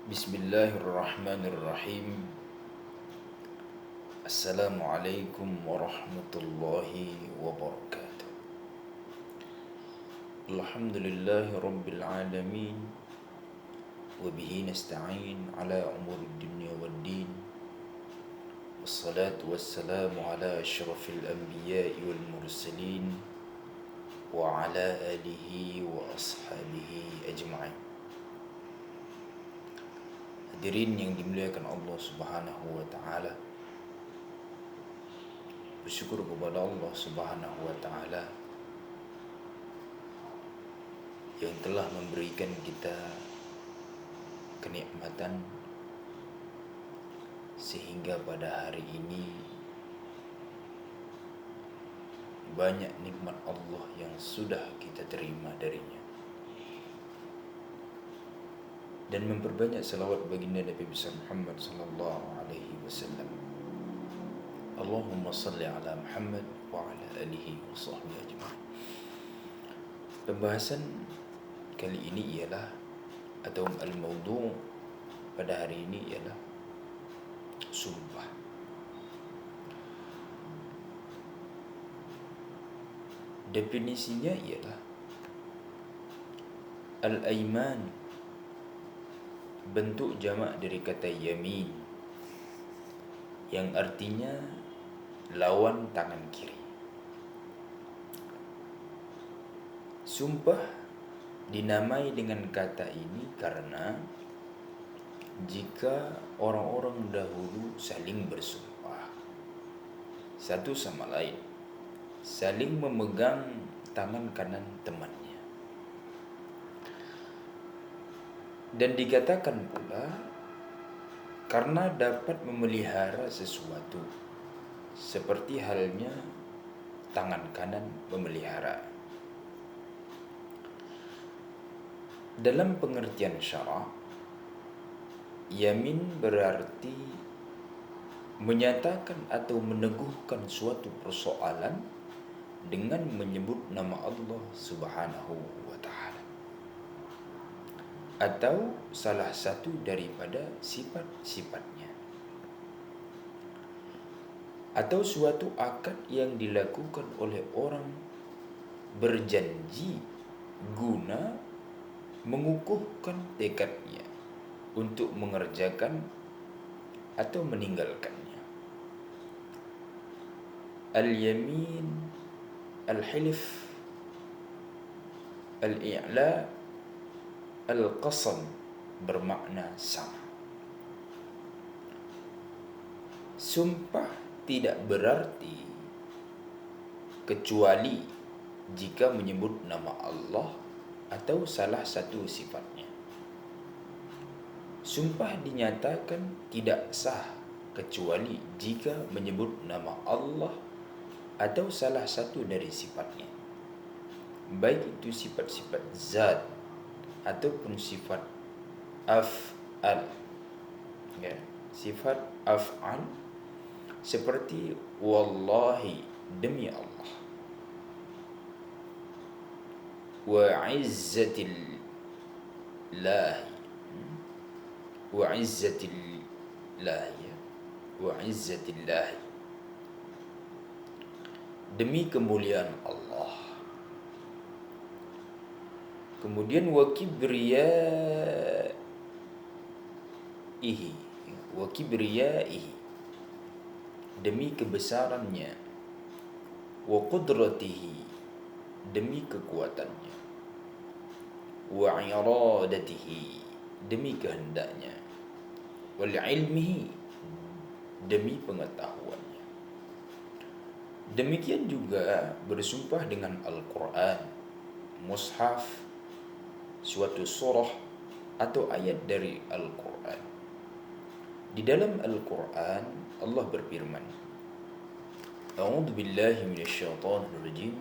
Bismillahirrahmanirrahim. Assalamualaikum warahmatullahi wabarakatuh. Alhamdulillahi rabbil alamin. Wabihi nasta'in ala umuri dunya waddin. Wassalatu wassalamu ala ashrafil anbiya'i wal mursalin. Wa ala alihi wa ashabihi ajma'in. Hadirin yang dimuliakan Allah Subhanahu wa taala. Bersyukur kepada Allah Subhanahu wa taala yang telah memberikan kita kenikmatan sehingga pada hari ini banyak nikmat Allah yang sudah kita terima darinya. Dan memperbanyak salawat baginda Nabi besar Muhammad sallallahu alaihi wasallam. Allahumma salli ala Muhammad wa ala alihi wa sahbihi ajma'in. Pembahasan kali ini ialah atau al-mawdu' pada hari ini ialah sumpah. Definisinya ialah al-aiman, bentuk jamak dari kata yamin, yang artinya lawan tangan kiri. Sumpah dinamai dengan kata ini karena jika orang-orang dahulu saling bersumpah satu sama lain, saling memegang tangan kanan temannya, dan dikatakan pula karena dapat memelihara sesuatu, seperti halnya tangan kanan memelihara. Dalam pengertian syara', yamin berarti menyatakan atau meneguhkan suatu persoalan dengan menyebut nama Allah Subhanahu wa ta'ala atau salah satu daripada sifat-sifatnya, atau suatu akad yang dilakukan oleh orang berjanji guna mengukuhkan tekadnya untuk mengerjakan atau meninggalkannya. Al-yamin, al-hilf, al-i'la, al-qasam bermakna sama. Sumpah tidak berarti kecuali jika menyebut nama Allah atau salah satu sifatnya. Sumpah dinyatakan tidak sah kecuali jika menyebut nama Allah atau salah satu dari sifatnya, baik itu sifat-sifat zat ataupun sifat af'al. Ya, sifat af'al seperti wallahi, demi Allah, wa izzatillahi, wa izzatillahi, wa izzatillahi, demi kemuliaan Allah. Kemudian wa kibriyaihi, wa kibriyaihi, demi kebesarannya, wa qudratihi, demi kekuatannya, wa iradatihi, demi kehendaknya, wal ilmihi, demi pengetahuannya. Demikian juga bersumpah dengan Al-Quran, mushaf, suatu surah atau ayat dari Al-Quran. Di dalam Al-Quran Allah berfirman, A'udzu billahi minasyaitonir rajim.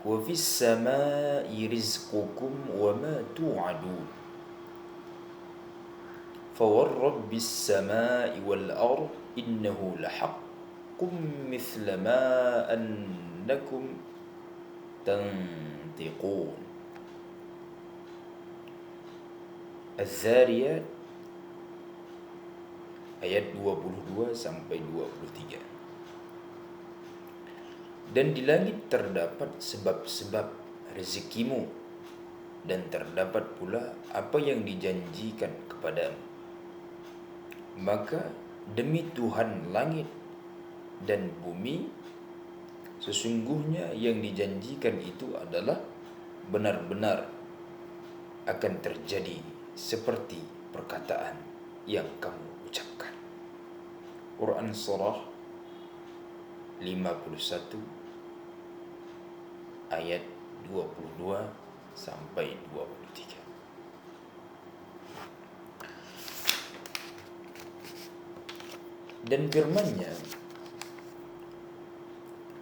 Wa fis samaa'i rizqukum wa ma tu'adun. Fa warabbis samaa'i wal ard innahu lahaqqun mithla ma annakum tantiqun. Az-Zariyat ayat 22 sampai 23. Dan di langit terdapat sebab-sebab rezekimu, dan terdapat pula apa yang dijanjikan kepadamu. Maka demi Tuhan langit dan bumi, sesungguhnya yang dijanjikan itu adalah benar-benar akan terjadi seperti perkataan yang kamu ucapkan. Quran Surah 51 ayat 22 sampai 23. Dan firman-Nya,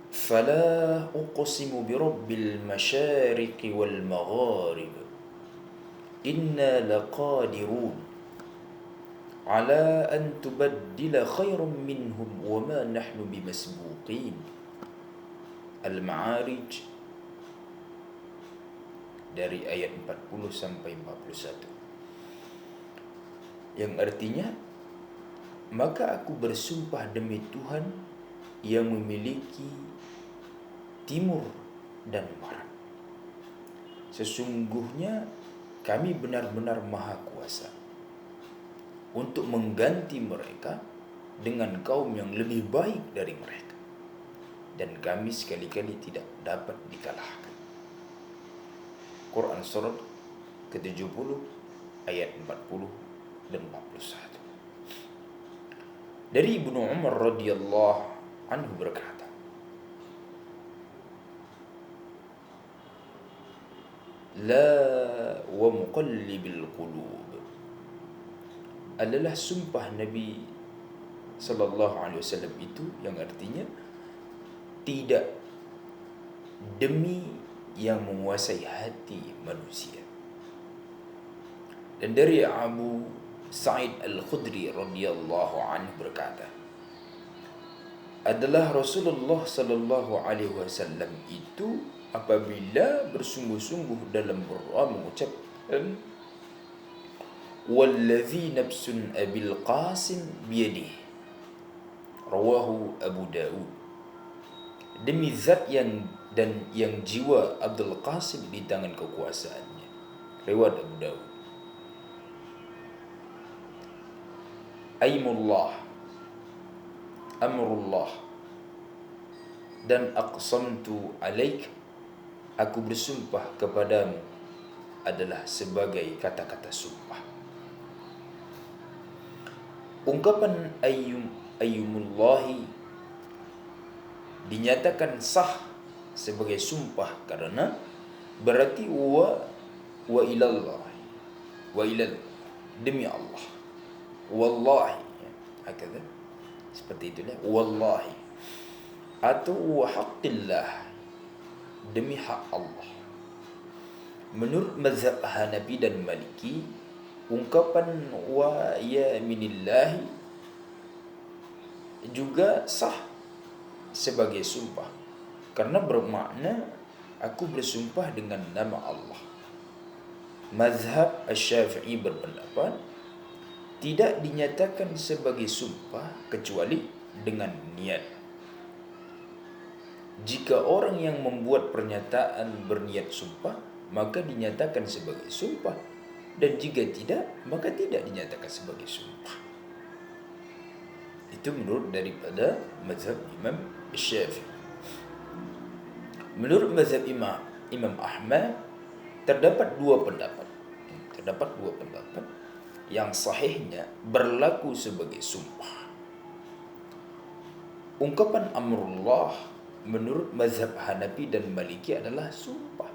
"Fala uqsimu birabbil masyariqi wal magharib, inna laqadirun ala an tubaddila khairan minhum wa ma nahnu bimasbuqin." Al-Ma'arij dari ayat 40 sampai 41. Yang artinya, maka aku bersumpah demi Tuhan yang memiliki timur dan barat. Sesungguhnya kami benar-benar maha kuasa untuk mengganti mereka dengan kaum yang lebih baik dari mereka, dan kami sekali-kali tidak dapat dikalahkan. Quran Surat ke-70 ayat 40 dan 41. Dari Ibnu Umar radhiyallahu anhu berkata, "La wa muqallibil qulub" adalah sumpah Nabi sallallahu alaihi wasallam itu, yang artinya tidak demi yang menguasai hati manusia. Dan dari Abu Sa'id Al-Khudri radhiyallahu anhu berkata, adalah Rasulullah sallallahu alaihi wasallam itu apabila bersungguh-sungguh dalam berdoa mengucapkan, "Wallazi nafsun Abil Qasim biyadihi," rawahu Abu Daud. Demi zat yang jiwa Abdul Qasim di tangan kekuasaannya, riwayat Abu Daud. Aimullah, amrullah, dan aqsamtu alaik, aku bersumpah kepadamu, adalah sebagai kata-kata sumpah. Ungkapan ayyumullahi dinyatakan sah sebagai sumpah karena berarti wa ilallah, demi Allah, wallahi, hakada, seperti itulah, wallahi, atau wa haqqillah, demi hak Allah. Menurut mazhab Hanafi dan Maliki, ungkapan wa yaminillahi juga sah sebagai sumpah karena bermakna aku bersumpah dengan nama Allah. Mazhab Asy-Syafi'i berpendapat tidak dinyatakan sebagai sumpah kecuali dengan niat. Jika orang yang membuat pernyataan berniat sumpah, maka dinyatakan sebagai sumpah, dan jika tidak, maka tidak dinyatakan sebagai sumpah. Itu menurut daripada mazhab Imam Syafi'i. Menurut mazhab Imam Ahmad terdapat dua pendapat. Yang sahihnya berlaku sebagai sumpah. Ungkapan amrullah menurut mazhab Hanafi dan Maliki adalah sumpah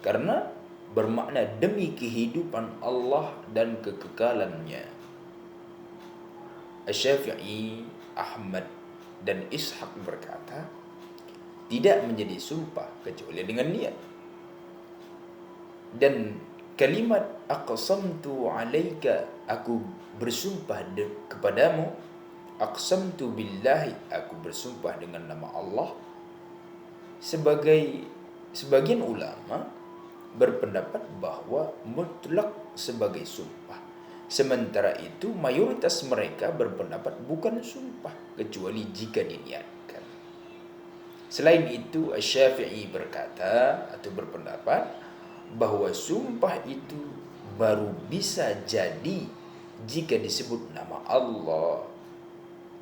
karena bermakna demi kehidupan Allah dan kekekalannya. Asy-Syafi'i, Ahmad, dan Ishaq berkata, tidak menjadi sumpah kecuali dengan niat. Dan kalimat aqsamtu alaika, aku bersumpah kepadamu, aqsamtu billahi, aku bersumpah dengan nama Allah, sebagian ulama berpendapat bahwa mutlak sebagai sumpah. Sementara itu mayoritas mereka berpendapat bukan sumpah kecuali jika diniatkan. Selain itu Asy-Syafi'i berkata atau berpendapat bahwa sumpah itu baru bisa jadi jika disebut nama Allah.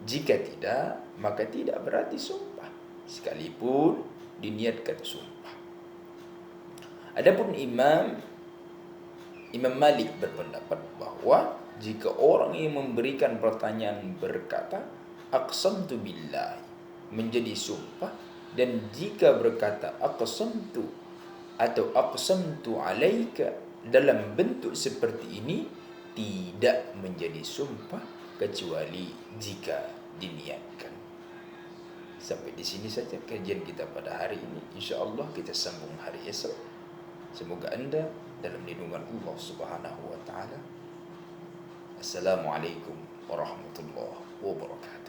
Jika tidak, maka tidak berarti sumpah, sekalipun diniatkan sumpah. Adapun Imam Malik berpendapat bahwa jika orang yang memberikan pertanyaan berkata aqsamtu billahi menjadi sumpah, dan jika berkata aqsamtu atau aqsamtu alaika dalam bentuk seperti ini tidak menjadi sumpah kecuali jika diniatkan. Sampai di sini saja kajian kita pada hari ini. InsyaAllah kita sambung hari esok. Semoga Anda dalam lindungan Allah Subhanahu wa taala. Assalamualaikum warahmatullahi wabarakatuh.